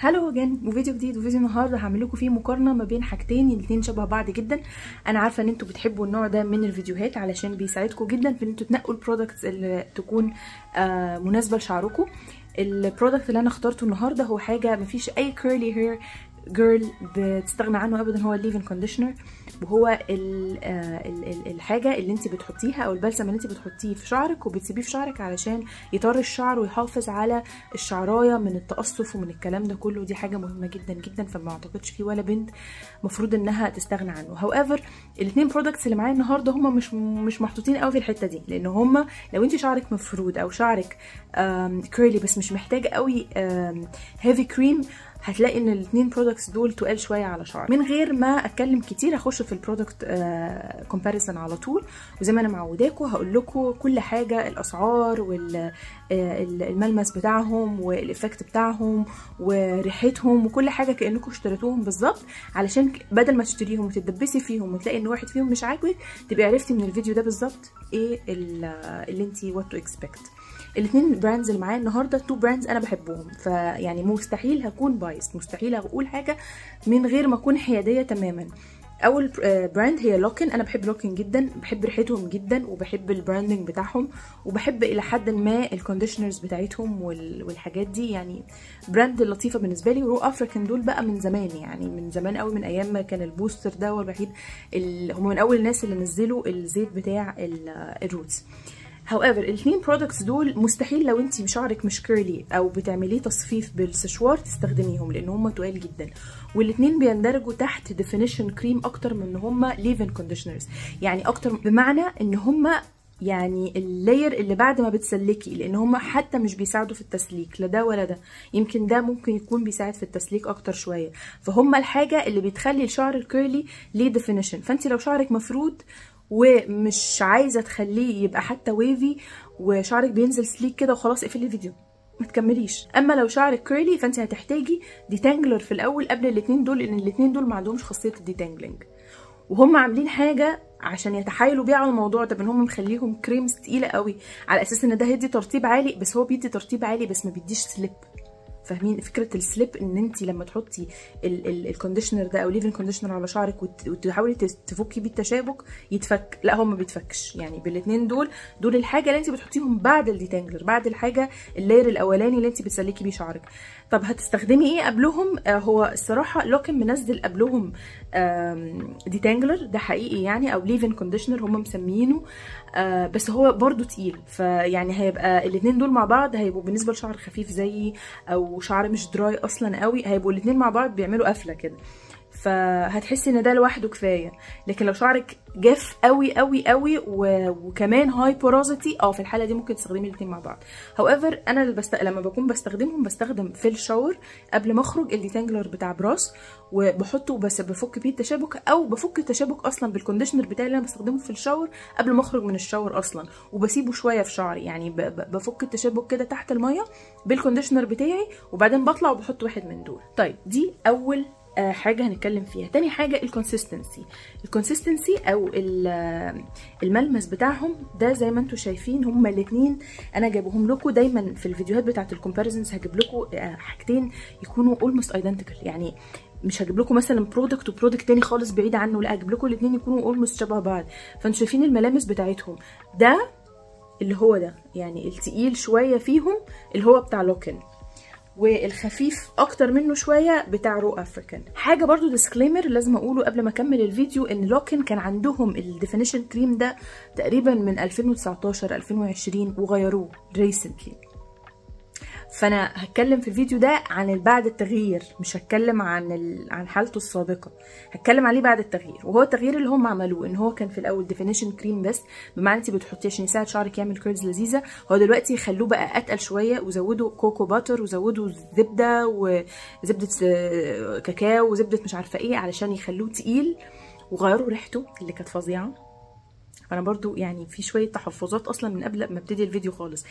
هلو اجين وفيديو جديد. وفيديو النهارده هعمل لكم فيه مقارنه ما بين حاجتين الاثنين شبه بعض جدا. انا عارفه ان انتوا بتحبوا النوع ده من الفيديوهات علشان بيساعدكم جدا في ان انتوا تنقوا البرودكتس اللي تكون مناسبه لشعركم. البرودكت اللي انا اخترته النهارده هو حاجه مفيش اي كيرلي هير جيرل بتستغنى عنه ابدا، هو الليف-ان كونديشنر، وهو الحاجه اللي انت بتحطيها او البلسم اللي انت بتحطيه في شعرك وبتسيبيه في شعرك علشان يطر الشعر ويحافظ على الشعرايه من التقصف ومن الكلام ده كله. دي حاجه مهمه جدا جدا، فما اعتقدش في ولا بنت مفروض انها تستغنى عنه. هاويفر الاثنين برودكتس اللي معايا النهارده هما مش محطوطين قوي في الحته دي، لان هما لو انت شعرك مفرود او شعرك كيرلي بس مش محتاجه قوي هيفي كريم، هتلاقي ان الاثنين برودكتس دول تقال شويه على شعرك. من غير ما اتكلم كتير هخش في البرودكت كومباريسون على طول، وزي ما انا معوداكم هقول لكم كل حاجه، الاسعار والملمس بتاعهم والافكت بتاعهم وريحتهم وكل حاجه كانكم اشتريتوهم بالظبط، علشان بدل ما تشتريهم وتتدبسي فيهم وتلاقي ان واحد فيهم مش عاجبك تبقي عرفتي من الفيديو ده بالظبط ايه اللي انت وات تو اكسبكت. الاثنين براندز اللي معايا النهارده تو براندز انا بحبهم، فيعني مستحيل هكون بايست، مستحيل اقول حاجه من غير ما اكون حياديه تماما. اول براند هي لوكن. انا بحب لوكن جدا، بحب ريحتهم جدا وبحب البراندنج بتاعهم وبحب الى حد ما الكونديشنرز بتاعتهم والحاجات دي، يعني براند لطيفه بالنسبه لي. ورو افريكان دول بقى من زمان، يعني من زمان قوي، من ايام ما كان البوستر ده هو الوحيد، هم من اول الناس اللي نزلوا الزيت بتاع الروتس. however الاثنين برودكتس دول مستحيل لو انت شعرك مش كيرلي او بتعمليه تصفيف بالسشوار تستخدميهم، لان هم تقال جدا، والاثنين بيندرجوا تحت ديفينيشن كريم اكتر من ان هم ليف-ان كونديشنرز، يعني اكتر بمعنى ان هم يعني اللاير اللي بعد ما بتسلكي، لان هم حتى مش بيساعدوا في التسليك لا ده ولا ده، يمكن ده ممكن يكون بيساعد في التسليك اكتر شويه، فهم الحاجه اللي بتخلي الشعر الكيرلي ليه ديفينيشن. فانت لو شعرك مفرود ومش عايزه تخليه يبقى حتى ويفي وشعرك بينزل سليك كده وخلاص اقفلي الفيديو ما تكمليش. اما لو شعرك كيرلي فانت هتحتاجي ديتانجلر في الاول قبل الاثنين دول، لان الاثنين دول ما عندهمش خاصيه الديتانجلينج، وهم عاملين حاجه عشان يتحايلوا بيها على الموضوع ده، بان هم مخليهم كريمز تقيله قوي على اساس ان ده هيدي ترطيب عالي، بس هو بيدي ترطيب عالي بس ما بيديش سليب. فاهمين فكره السليب؟ ان انت لما تحطي الكونديشنر ده او ليف-ان كونديشنر على شعرك وتحاولي تفكي بيه التشابك يتفك، لا هو ما بيتفكش. يعني بالاثنين دول الحاجه اللي انت بتحطيهم بعد الديتانجلر، بعد الحاجه اللاير الاولاني اللي انت بتسلكي بيه شعرك. طب هتستخدمي ايه قبلهم؟ هو الصراحه لوكن منزل قبلهم ديتانجلر ده حقيقي يعني، او ليف-ان كونديشنر هم مسميينه، بس هو برضو تقيل، فيعني هيبقى الاثنين دول مع بعض هيبقوا بالنسبه لشعر خفيف زيي او شعر مش دراي اصلا قوي، هيبقوا الاثنين مع بعض بيعملوا قفله كده، فهتحسي ان ده لوحده كفايه. لكن لو شعرك جاف قوي قوي قوي وكمان هاي بوروزيتي، في الحاله دي ممكن تستخدمي الاثنين مع بعض. هاويفر انا لما بكون بستخدمهم بستخدم في الشاور قبل ما اخرج الديتانجلر بتاع براس وبحطه، بس بفك بيه التشابك، او بفك التشابك اصلا بالكونديشنر بتاعي اللي انا بستخدمه في الشاور قبل ما اخرج من الشاور اصلا، وبسيبه شويه في شعري، يعني بفك التشابك كده تحت الميه بالكونديشنر بتاعي، وبعدين بطلع وبحط واحد من دول. طيب دي اول حاجه هنتكلم فيها. تاني حاجه الكونسيستنسي او الملمس بتاعهم ده، زي ما انتم شايفين هما الاثنين انا جايبهم لكم دايما في الفيديوهات بتاعه الكومباريزنز، هجيب لكم حاجتين يكونوا اولموست ايدنتيكال، يعني مش هجيب لكم مثلا برودكت وبرودكت تاني خالص بعيد عنه، لا هجيب لكم الاثنين يكونوا اولموست شبه بعض. فانتم شايفين الملامس بتاعتهم، ده اللي هو ده يعني التقيل شويه فيهم اللي هو بتاع لوكن، والخفيف اكتر منه شويه بتاع رو افريكان. حاجه برضو ديسكليمر لازم اقوله قبل ما اكمل الفيديو، ان لوكن كان عندهم الديفينيشن كريم ده تقريبا من 2019 2020 وغيروه ريسنتلي، فانا هتكلم في الفيديو ده عن بعد التغيير، مش هتكلم عن حالته السابقه، هتكلم عليه بعد التغيير. وهو التغيير اللي هم عملوه ان هو كان في الاول ديفينيشن كريم بس، بمعنى انت بتحطيه عشان يساعد شعرك يعمل كيرلز لذيذه، هو دلوقتي يخلوه بقى اتقل شويه، وزودوا كوكو باتر وزودوا زبده وزبده كاكاو وزبده مش عارفه ايه علشان يخلوه تقيل، وغيروا ريحته اللي كانت فظيعه. فانا برضو يعني في شويه تحفظات اصلا من قبل ما ابتدي الفيديو خالص.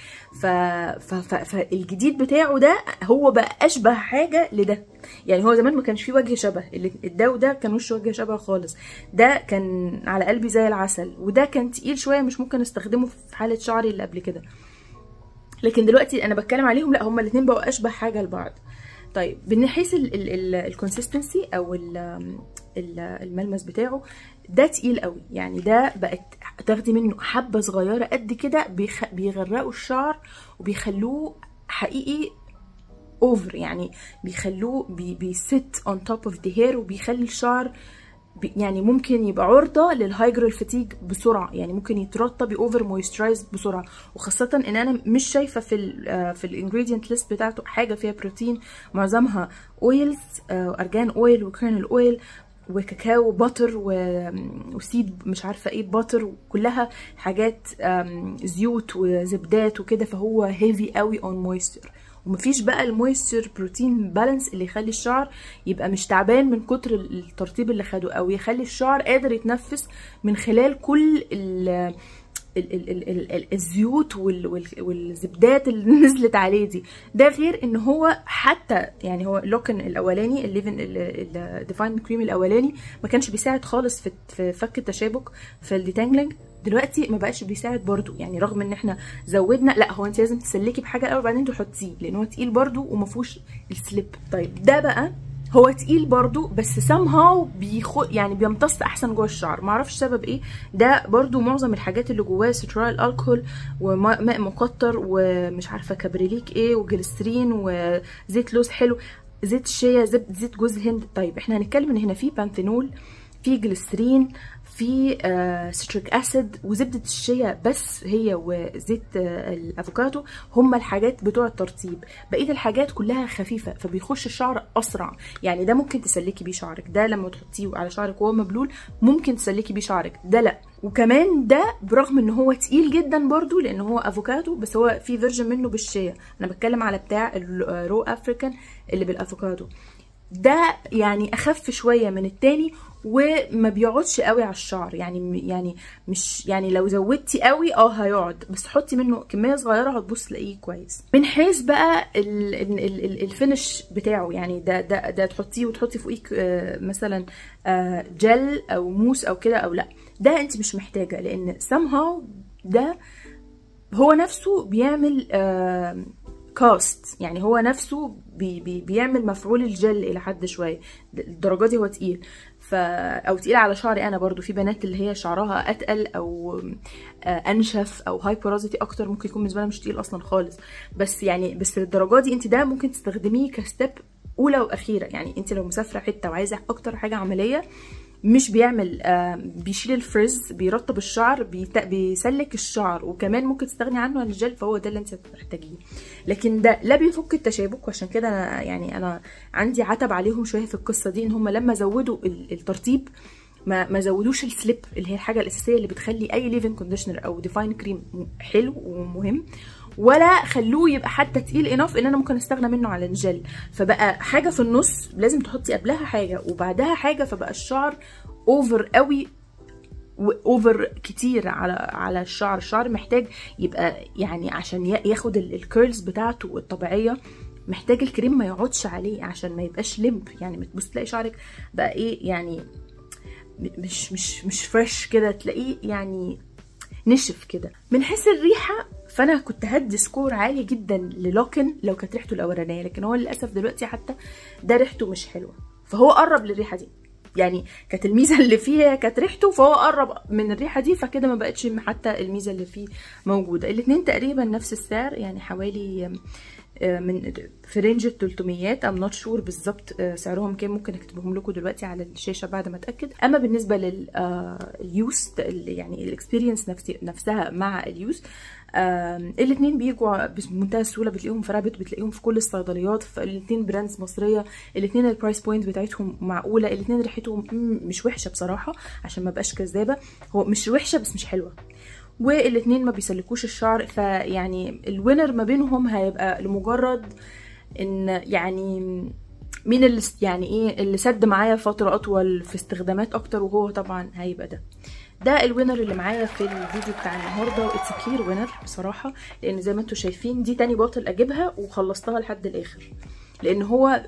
فالجديد بتاعه ده هو بقى اشبه حاجه لده، يعني هو زمان ما كانش فيه وجه شبه، ده وده كان وش وجه شبه خالص، ده كان على قلبي زي العسل، وده كان تقيل شويه مش ممكن استخدمه في حاله شعري اللي قبل كده، لكن دلوقتي انا بتكلم عليهم لا هما الاثنين بقوا اشبه حاجه لبعض. طيب من حيث الكونسيستنسي او الملمس بتاعه، ده تقيل قوي يعني. ده بقت تاخدي منه حبه صغيره قد كده بيغرقوا الشعر وبيخلوه حقيقي اوفر، يعني بيخلوه بيست اون توب اوف ذا هير، وبيخلي الشعر يعني ممكن يبقى عرضه للهايجرال فاتيج بسرعه، يعني ممكن يترطب اوفر مويسترايز بسرعه. وخاصه ان انا مش شايفه في الانجريدينت ليست بتاعته حاجه فيها بروتين، معظمها اويلز، ارجان اويل وكيرنل اويل وكاكاو باتر وسيد مش عارفه ايه باتر، وكلها حاجات زيوت وزبدات وكده، فهو هيفي قوي اون مويستر. ومفيش بقى المويستر بروتين بالانس اللي يخلي الشعر يبقى مش تعبان من كتر الترطيب اللي خده، او يخلي الشعر قادر يتنفس من خلال كل الزيوت والزبدات اللي نزلت عليه دي. ده غير ان هو حتى يعني هو لوكن الاولاني الليفن الديفاين كريم الاولاني ما كانش بيساعد خالص في فك التشابك في الديتانجلينج، دلوقتي ما بقاش بيساعد برضو يعني، رغم ان احنا زودنا. لا هو انت لازم تسلكي بحاجه الاول بعدين تحطيه، لان هو تقيل برضو وما فيهوش السليب. طيب ده بقى هو تقيل برضو بس somehow يعني بيمتص احسن جوه الشعر، معرفش سبب ايه. ده برضو معظم الحاجات اللي جواه سترايل الكحول وماء مقطر ومش عارفه كبريليك ايه وجليسرين وزيت لوز حلو، زيت الشيا، زيت جوز الهند. طيب احنا هنتكلم ان هنا في بانثينول، في جليسرين، في ستريك اسيد وزبده الشيا بس هي وزيت الافوكادو هم الحاجات بتوع الترطيب. بقيه الحاجات كلها خفيفه فبيخش الشعر اسرع، يعني ده ممكن تسلكي بيه شعرك، ده لما تحطيه على شعرك وهو مبلول ممكن تسلكي بيه شعرك، ده لا. وكمان ده برغم ان هو تقيل جدا برضو لان هو افوكادو، بس هو في فيرجن منه بالشيا، انا بتكلم على بتاع الرو افريكان اللي بالافوكادو، ده يعني اخف شويه من التاني وما بيقعدش قوي على الشعر، يعني مش يعني لو زودتي قوي هيقعد، بس حطي منه كميه صغيره هتبص تلاقيه كويس. من حيث بقى الفينش بتاعه، يعني ده تحطيه وتحطي فوقيه مثلا جل او موس او كده او لا، ده انت مش محتاجه، لان somehow ده هو نفسه بيعمل كاست، يعني هو نفسه بيعمل مفعول الجل الى حد شويه، الدرجه دي هو تقيل. او تقيل على شعري انا برضو، في بنات اللي هي شعرها اتقل او انشف او هاي بورازيتي اكتر ممكن يكون بالنسبه لها مش تقيل اصلا خالص، بس يعني بس للدرجه دي انت ده ممكن تستخدميه كستيب اولى واخيره. يعني انت لو مسافره حته وعايزه اكتر حاجه عمليه، مش بيعمل بيشيل الفريز، بيرطب الشعر، بيسلك الشعر، وكمان ممكن تستغني عنه عن الجل، فهو ده اللي انت هتحتاجيه. لكن ده لا بيفك التشابك، وعشان كده انا عندي عتب عليهم شويه في القصه دي، ان هم لما زودوا الترطيب ما زودوش السليب اللي هي الحاجه الاساسيه اللي بتخلي اي ليفين كونديشنر او ديفاين كريم حلو ومهم، ولا خلوه يبقى حتى تقيل انف ان انا ممكن استغنى منه على الجل. فبقى حاجه في النص، لازم تحطي قبلها حاجه وبعدها حاجه، فبقى الشعر اوفر قوي واوفر كتير على الشعر. الشعر محتاج يبقى يعني عشان ياخد الكيرلز بتاعته الطبيعيه، محتاج الكريم ما يقعدش عليه عشان ما يبقاش لمب، يعني بتبص تلاقي شعرك بقى ايه يعني مش فريش كده، تلاقيه يعني نشف كده. من حيث الريحه فانا كنت هدي سكور عالي جدا للوكن لو كانت ريحته الاولانيه، لكن هو للاسف دلوقتي حتى ده ريحته مش حلوه، فهو قرب للريحه دي، يعني كانت الميزه اللي فيها كانت ريحته، فهو قرب من الريحه دي، فكده ما بقتش حتى الميزه اللي فيه موجوده. الاثنين تقريبا نفس السعر، يعني حوالي من في رينج ال 300. ام نوت شور بالظبط سعرهم كام، ممكن اكتبهم لكم دلوقتي على الشاشه بعد ما اتاكد. اما بالنسبه لليوز يعني الاكسبيرينس نفسها مع اليوز، الاثنين بيجوا بمنتهى السهوله، بتلاقيهم في رابط، بتلاقيهم في كل الصيدليات، الاثنين براندز مصريه، الاثنين البرايس بوينت بتاعتهم معقوله، الاثنين ريحتهم مش وحشه بصراحه عشان ما بقاش كذابه، هو مش وحشه بس مش حلوه، والاثنين ما بيسلكوش الشعر. فيعني الوينر ما بينهم هيبقى لمجرد ان يعني مين اللي يعني ايه اللي سد معايا فتره اطول في استخدامات اكتر، وهو طبعا هيبقى ده الوينر اللي معايا في الفيديو بتاع النهارده، واتس كلير وينر بصراحه، لان زي ما انتم شايفين دي تاني بوتل اجيبها وخلصتها لحد الاخر، لان هو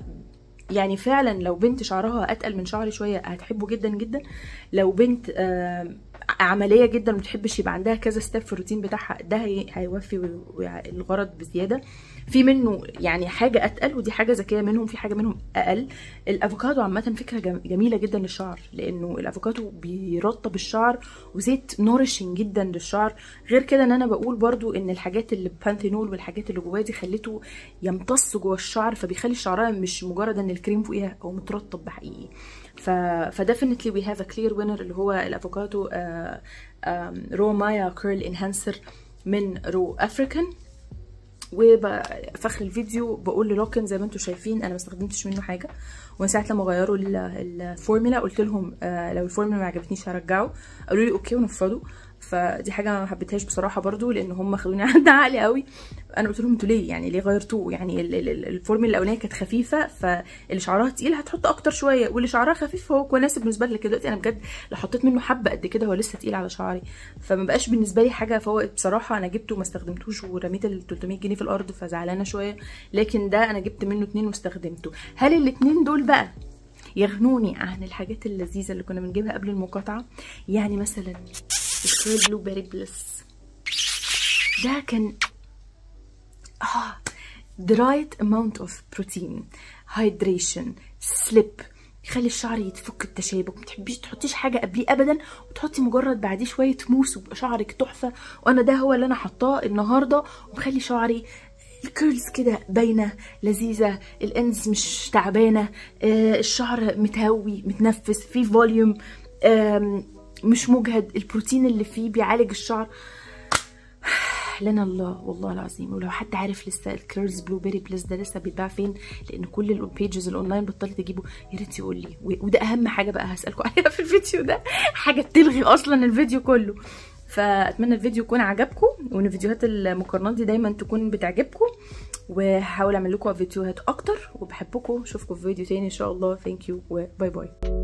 يعني فعلا لو بنت شعرها اتقل من شعري شويه هتحبه جدا جدا، لو بنت عمليه جدا ومتحبش يبقى عندها كذا ستيب في الروتين بتاعها، ده هيوفي الغرض بزياده. في منه يعني حاجه اتقل ودي حاجه ذكيه منهم، في حاجه منهم اقل. الافوكادو عامه فكره جميله جدا للشعر، لانه الافوكادو بيرطب الشعر وزيت نورشنج جدا للشعر. غير كده ان انا بقول برضو ان الحاجات اللي بانثينول والحاجات اللي جواه دي خليته يمتص جوه الشعر، فبيخلي الشعرايه مش مجرد ان الكريم فوقيها هو مترطب بحقيقي. فديفنتلي وي هاف ا كلير وينر اللي هو الافوكادو رو مايا كيرل انهانسر من رو افريكان. وفي اخر الفيديو بقول للوكن زي ما انتم شايفين انا ما استخدمتش منه حاجه، ومن ساعه لما غيروا الفورمولا قلت لهم لو الفورمولا ما عجبتنيش هرجعه، قالوا لي اوكي ونفضوا. فدي حاجه ما حبيتهاش بصراحه برضو، لان هم خدوني عند عقلي قوي. انا قلت لهم انتوا ليه يعني ليه غيرتوه؟ يعني الفورمولا الاولانيه كانت خفيفه، فاللي شعرها تقيل هتحط اكتر شويه، واللي شعرها خفيف هو مناسب بالنسبه لك. دلوقتي انا بجد لو حطيت منه حبه قد كده هو لسه تقيل على شعري، فما بقاش بالنسبه لي حاجه فوائد بصراحه. انا جبته وما استخدمتوش ورميت ال 300 جنيه في الارض فزعلانه شويه، لكن ده انا جبت منه 2 واستخدمته. هل الاتنين دول بقى يغنوني عن الحاجات اللذيذه اللي كنا بنجيبها قبل المقاطعه؟ يعني مثلا الكيرل بلو بيري بليس ده كان the right amount of protein, hydration, slip، يخلي الشعر يتفك التشابك، ما تحبيش تحطيش حاجه قبليه ابدا وتحطي مجرد بعديه شويه موس ويبقى شعرك تحفه. وانا ده هو اللي انا حطاه النهارده ومخلي شعري الكيرلز كده باينه لذيذه، الاندز مش تعبانه، الشعر متهوي متنفس فيه فوليوم، مش مجهد. البروتين اللي فيه بيعالج الشعر لنا الله والله العظيم. ولو حد عارف لسه الكيرلز بلو بيري بليس ده لسه بيتباع فين، لان كل البيجز الاونلاين بطلت تجيبه، يا ريت يقول لي. وده اهم حاجه بقى هسالكم عليها في الفيديو ده، حاجه تلغي اصلا الفيديو كله. فاتمنى الفيديو يكون عجبكم، وان فيديوهات المقارنات دي دايما تكون بتعجبكم، وهحاول اعمل لكم فيديوهات اكتر. وبحبكم، اشوفكم في فيديو تاني ان شاء الله. ثانك يو وباي باي.